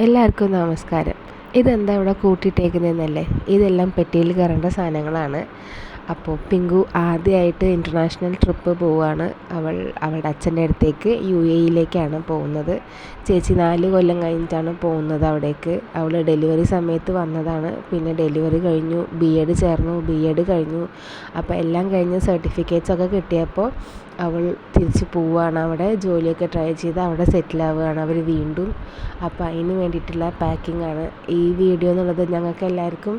എല്ലാവർക്കും നമസ്കാരം. ഇതെന്താ ഇവിടെ കൂട്ടിയിട്ടേക്കുന്നതെന്നല്ലേ? ഇതെല്ലാം പെട്ടിയിൽ കയറേണ്ട സാധനങ്ങളാണ്. അപ്പോൾ പിങ്കു ആദ്യമായിട്ട് ഇൻ്റർനാഷണൽ ട്രിപ്പ് പോവുകയാണ്. അവളുടെ അച്ഛൻ്റെ അടുത്തേക്ക് UAE പോകുന്നത്. ചേച്ചി 4 കൊല്ലം കഴിഞ്ഞിട്ടാണ് പോകുന്നത് അവിടേക്ക്. അവൾ ഡെലിവറി സമയത്ത് വന്നതാണ്. പിന്നെ ഡെലിവറി കഴിഞ്ഞു, B.Ed ചേർന്നു, B.Ed കഴിഞ്ഞു. അപ്പോൾ എല്ലാം കഴിഞ്ഞ് സർട്ടിഫിക്കറ്റ്സൊക്കെ കിട്ടിയപ്പോൾ അവൾ തിരിച്ച് പോവുകയാണ്. അവിടെ ജോലിയൊക്കെ ട്രൈ ചെയ്ത് അവിടെ സെറ്റിലാവുകയാണ് അവർ വീണ്ടും. അപ്പോൾ അതിന് വേണ്ടിയിട്ടുള്ള പാക്കിംഗ് ആണ് ഈ വീഡിയോ എന്നുള്ളത്. ഞങ്ങൾക്ക് എല്ലാവർക്കും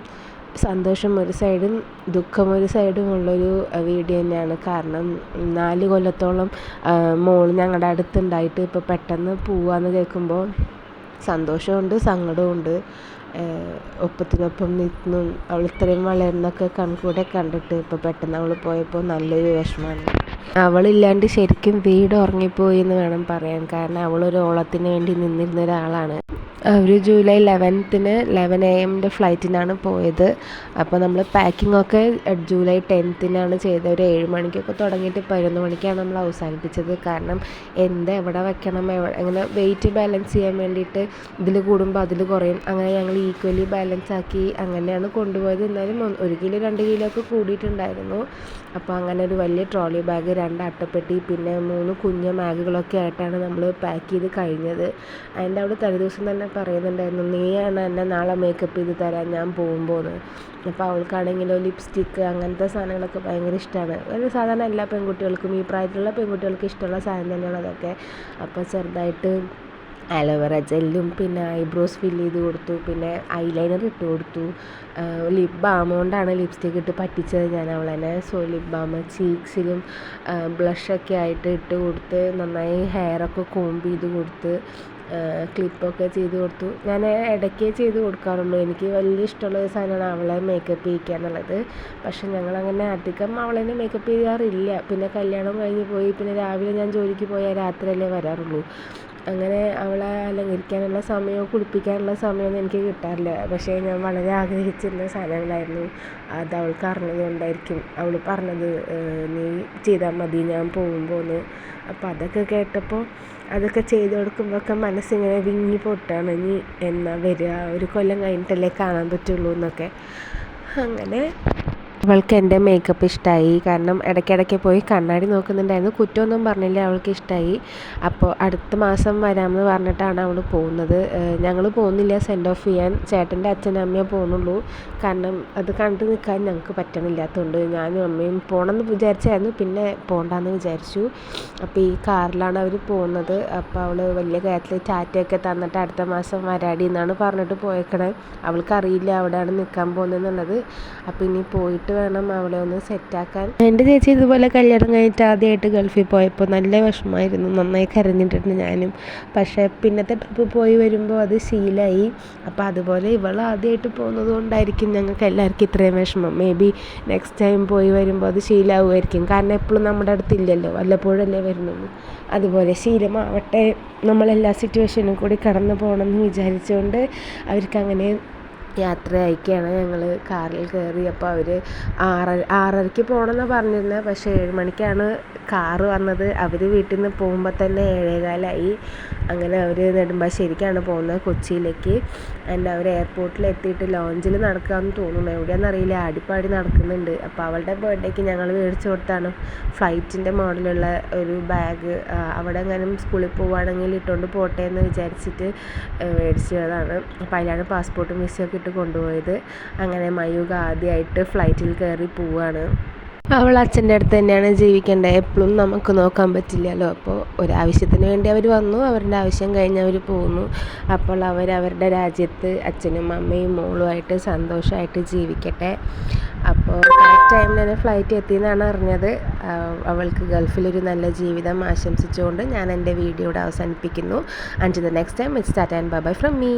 സന്തോഷം ഒരു സൈഡും ദുഃഖം ഒരു സൈഡും ഉള്ളൊരു വീഡിയോ തന്നെയാണ്. കാരണം 4 കൊല്ലത്തോളം മോൾ ഞങ്ങളുടെ അടുത്തുണ്ടായിട്ട് ഇപ്പോൾ പെട്ടെന്ന് പോവാന്ന് കേൾക്കുമ്പോൾ സന്തോഷമുണ്ട്, സങ്കടമുണ്ട്. ഒപ്പത്തിനൊപ്പം നിന്നു അവൾ ഇത്രയും വളരുന്നൊക്കെ കൺകൂടെ കണ്ടിട്ട് ഇപ്പോൾ പെട്ടെന്ന് അവൾ പോയപ്പോൾ നല്ലൊരു വിഷമമാണ്. അവളില്ലാണ്ട് ശരിക്കും വീട് ഉറങ്ങിപ്പോയി എന്ന് വേണം പറയാൻ. കാരണം അവളൊരു ഓളത്തിന് വേണ്ടി നിന്നിരുന്ന ഒരാളാണ്. അവർ ജൂലൈ 11-ന് 11 AM ഫ്ലൈറ്റിനാണ് പോയത്. അപ്പോൾ നമ്മൾ പാക്കിങ്ങൊക്കെ ജൂലൈ 10-നാണ് ചെയ്തത്. ഒരു 7 മണിക്കൊക്കെ തുടങ്ങിയിട്ട് 11 മണിക്കാണ് നമ്മൾ അവസാനിപ്പിച്ചത്. കാരണം എവിടെ വെക്കണം, അങ്ങനെ വെയിറ്റ് ബാലൻസ് ചെയ്യാൻ വേണ്ടിയിട്ട് ഇതിൽ കൂടുമ്പോൾ അതിൽ കുറയും. അങ്ങനെ ഞങ്ങൾ ഈക്വലി ബാലൻസ് ആക്കി അങ്ങനെയാണ് കൊണ്ടുപോയത്. എന്നാലും 1 കിലോ 2 കിലോ ഒക്കെ കൂടിയിട്ടുണ്ടായിരുന്നു. അപ്പോൾ അങ്ങനെ ഒരു വലിയ ട്രോളി ബാഗ്, 2 അട്ടപ്പെട്ടി, പിന്നെ 3 കുഞ്ഞ ബാഗുകളൊക്കെ ആയിട്ടാണ് നമ്മൾ പാക്ക് ചെയ്ത് കഴിഞ്ഞത്. അതിൻ്റെ അവിടെ തലേദിവസം തന്നെ പറയുന്നുണ്ടായിരുന്നു, നീയാണ് എന്നെ നാളെ മേക്കപ്പ് ചെയ്ത് തരാൻ ഞാൻ പോകുമ്പോൾ എന്ന്. അപ്പോൾ അവൾക്കാണെങ്കിലോ ലിപ്സ്റ്റിക്ക് അങ്ങനത്തെ സാധനങ്ങളൊക്കെ ഭയങ്കര ഇഷ്ടമാണ്. ഒരു സാധാരണ എല്ലാ പെൺകുട്ടികൾക്കും, ഈ പ്രായത്തിലുള്ള പെൺകുട്ടികൾക്ക് ഇഷ്ടമുള്ള സാധനം തന്നെയാണ് അതൊക്കെ. അപ്പോൾ ചെറുതായിട്ട് അലോവേറ ജെല്ലും പിന്നെ ഐബ്രോസ് ഫില്ല് ചെയ്ത് കൊടുത്തു, പിന്നെ ഐലൈനർ ഇട്ട് കൊടുത്തു. ലിപ് ബാം കൊണ്ടാണ് ലിപ്സ്റ്റിക്ക് ഇട്ട് പറ്റിച്ചത് ഞാൻ അവളെന്നെ. സോ ലിപ് ബാം ചീക്സിലും ബ്ലഷൊക്കെ ആയിട്ട് ഇട്ട് കൊടുത്ത്, നന്നായി ഹെയറൊക്കെ കോംബ് ചെയ്ത് കൊടുത്ത്, ക്ലിപ്പൊക്കെ ചെയ്ത് കൊടുത്തു. ഞാൻ ഇടയ്ക്കേ ചെയ്ത് കൊടുക്കാറുള്ളൂ. എനിക്ക് വലിയ ഇഷ്ടമുള്ള ഒരു സാധനമാണ് അവളെ മേക്കപ്പ് ചെയ്യിക്കുക എന്നുള്ളത്. പക്ഷെ ഞങ്ങളങ്ങനെ അധികം അവളെ മേക്കപ്പ് ചെയ്യാറില്ല. പിന്നെ കല്യാണം കഴിഞ്ഞ് പോയി, പിന്നെ രാവിലെ ഞാൻ ജോലിക്ക് പോയാൽ രാത്രിയല്ലേ വരാറുള്ളൂ. അങ്ങനെ അവളെ അലങ്കരിക്കാനുള്ള സമയമോ കുളിപ്പിക്കാനുള്ള സമയമൊന്നും എനിക്ക് കിട്ടാറില്ല. പക്ഷേ ഞാൻ വളരെ ആഗ്രഹിച്ചിരുന്ന സാധനങ്ങളായിരുന്നു. അത് അവൾക്ക് അറിഞ്ഞതുകൊണ്ടായിരിക്കും അവൾ പറഞ്ഞത്, നീ ചെയ്താൽ മതി ഞാൻ പോകുമ്പോൾ എന്ന്. അപ്പോൾ അതൊക്കെ കേട്ടപ്പോൾ അതൊക്കെ ചെയ്ത് കൊടുക്കുമ്പോഴൊക്കെ മനസ്സിങ്ങനെ വിങ്ങി പൊട്ടാണ്. ഇനി എന്നാ വരിക, 1 കൊല്ലം കഴിഞ്ഞിട്ടല്ലേ കാണാൻ പറ്റുള്ളൂ എന്നൊക്കെ. അങ്ങനെ അവൾക്ക് എൻ്റെ മേക്കപ്പ് ഇഷ്ടമായി. കാരണം ഇടയ്ക്കിടയ്ക്ക് പോയി കണ്ണാടി നോക്കുന്നുണ്ടായിരുന്നു. കുറ്റമൊന്നും പറഞ്ഞില്ല, അവൾക്ക് ഇഷ്ടമായി. അപ്പോൾ അടുത്ത മാസം വരാമെന്ന് പറഞ്ഞിട്ടാണ് അവൾ പോകുന്നത്. ഞങ്ങൾ പോകുന്നില്ല സെൻഡ് ഓഫ് ചെയ്യാൻ. ചേട്ടൻ്റെ അച്ഛനും അമ്മയും പോകുന്നുള്ളൂ. കാരണം അത് കണ്ടു നിൽക്കാൻ ഞങ്ങൾക്ക് പറ്റണില്ലാത്തതുകൊണ്ട് ഞാനും അമ്മയും പോകണമെന്ന് വിചാരിച്ചായിരുന്നു, പിന്നെ പോകണ്ടെന്ന് വിചാരിച്ചു. അപ്പോൾ ഈ കാറിലാണ് അവർ പോകുന്നത്. അപ്പോൾ അവൾ വലിയ കാര്യത്തിൽ ടാറ്റയൊക്കെ തന്നിട്ട് അടുത്ത മാസം വരാടി എന്നാണ് പറഞ്ഞിട്ട് പോയേക്കണേ. അവൾക്കറിയില്ല അവിടെയാണ് നിൽക്കാൻ പോകുന്നതെന്നുള്ളത്. അപ്പോൾ ഇനി പോയിട്ട് വേണം അവളെ ഒന്ന് സെറ്റാക്കാൻ. എൻ്റെ ചേച്ചി ഇതുപോലെ കല്യാണം കഴിഞ്ഞിട്ട് ആദ്യമായിട്ട് ഗൾഫിൽ പോയപ്പോൾ നല്ല വിഷമമായിരുന്നു, നന്നായി കരഞ്ഞിട്ടുണ്ട് ഞാനും. പക്ഷേ പിന്നത്തെ ട്രിപ്പ് പോയി വരുമ്പോൾ അത് ശീലമായി. അപ്പോൾ അതുപോലെ ഇവൾ ആദ്യമായിട്ട് പോകുന്നത് കൊണ്ടായിരിക്കും ഞങ്ങൾക്ക് എല്ലാവർക്കും ഇത്രയും വിഷമം. മേ ബി നെക്സ്റ്റ് ടൈം പോയി വരുമ്പോൾ അത് ശീലമാവുമായിരിക്കും. കാരണം എപ്പോഴും നമ്മുടെ അടുത്തില്ലല്ലോ, വല്ലപ്പോഴല്ലേ വരുന്നുള്ളൂ. അതുപോലെ ശീലമാവട്ടെ, നമ്മളെല്ലാ സിറ്റുവേഷനും കൂടി കടന്നു പോകണമെന്ന് വിചാരിച്ചുകൊണ്ട് അവർക്കങ്ങനെ യാത്ര അയക്കുകയാണ്. ഞങ്ങൾ കാറിൽ കയറി. അപ്പോൾ അവർ 6:30ക്ക് പോകണമെന്നാണ് പറഞ്ഞിരുന്നത്. പക്ഷേ 7 മണിക്കാണ് കാറ് വന്നത്. അവർ വീട്ടിൽ നിന്ന് പോകുമ്പോൾ തന്നെ 7:15 അങ്ങനെ അവർ നെടുമ്പാശ്ശേരിക്കാണ് പോകുന്നത്, കൊച്ചിയിലേക്ക്. അവർ എയർപോർട്ടിൽ എത്തിയിട്ട് ലോഞ്ചിൽ നടക്കാമെന്ന് തോന്നുന്നു, എവിടെയാണെന്നറിയില്ല, ആടിപ്പാടി നടക്കുന്നുണ്ട്. അപ്പോൾ അവളുടെ ബർത്ത്ഡേക്ക് ഞങ്ങൾ മേടിച്ചു കൊടുത്താണ് ഫ്ലൈറ്റിൻ്റെ മോഡലുള്ള ഒരു ബാഗ്. അവിടെ എങ്ങാനും സ്കൂളിൽ പോവുകയാണെങ്കിൽ ഇട്ടുകൊണ്ട് പോട്ടെ എന്ന് വിചാരിച്ചിട്ട് മേടിച്ചതാണ്. അപ്പോൾ അതിലാണ് പാസ്പോർട്ടും വിസയൊക്കെ ഇട്ട് കൊണ്ടുപോയത്. അങ്ങനെ മയൂക ആദ്യമായിട്ട് ഫ്ലൈറ്റിൽ കയറി പോവുകയാണ്. അവൾ അച്ഛൻ്റെ അടുത്ത് തന്നെയാണ് ജീവിക്കേണ്ടത്, എപ്പോഴും നമുക്ക് നോക്കാൻ പറ്റില്ലല്ലോ. അപ്പോൾ ഒരാവശ്യത്തിന് വേണ്ടി അവർ വന്നു, അവരുടെ ആവശ്യം കഴിഞ്ഞ് അവർ പോകുന്നു. അപ്പോൾ അവരുടെ രാജ്യത്ത് അച്ഛനും അമ്മയും മോളുമായിട്ട് സന്തോഷമായിട്ട് ജീവിക്കട്ടെ. അപ്പോൾ കറക്റ്റ് ടൈമിൽ തന്നെ ഫ്ലൈറ്റ് എത്തിയെന്നാണ് അറിഞ്ഞത്. അവൾക്ക് ഗൾഫിലൊരു നല്ല ജീവിതം ആശംസിച്ചുകൊണ്ട് ഞാൻ എൻ്റെ വീഡിയോ ഇവിടെ അവസാനിപ്പിക്കുന്നു. Until the next time, it's Tata and bye bye from me.